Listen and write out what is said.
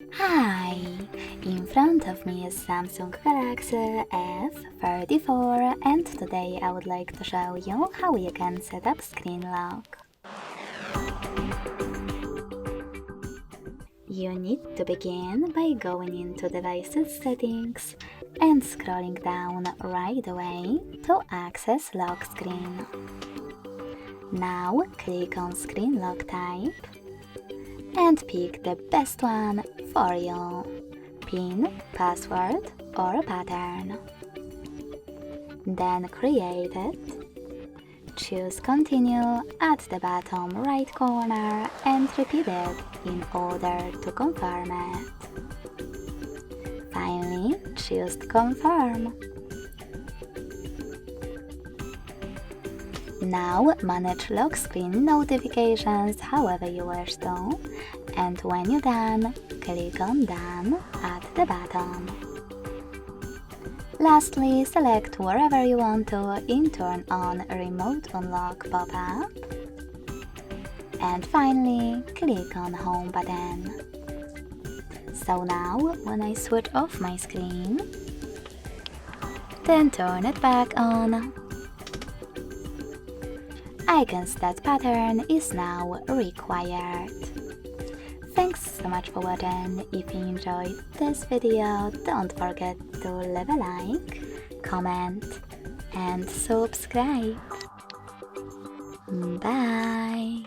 Hi! In front of me is Samsung Galaxy F34 and today I would like to show you how you can set up screen lock. You need to begin by going into Devices Settings and scrolling down right away to access Lock Screen. Now click on Screen Lock Type and pick the best one for you: PIN, password or pattern. Then create it. Choose Continue at the bottom right corner and repeat it in order to confirm it. Finally, choose Confirm. Now manage lock screen notifications however you wish to, and when you're done, click on Done at the bottom. Lastly, select wherever you want to in Turn on Remote Unlock pop-up. And finally, click on Home button. So now, when I switch off my screen, then turn it back on, I can see that pattern is now required. Thanks so much for watching. If you enjoyed this video, don't forget to leave a like, comment and subscribe. Bye!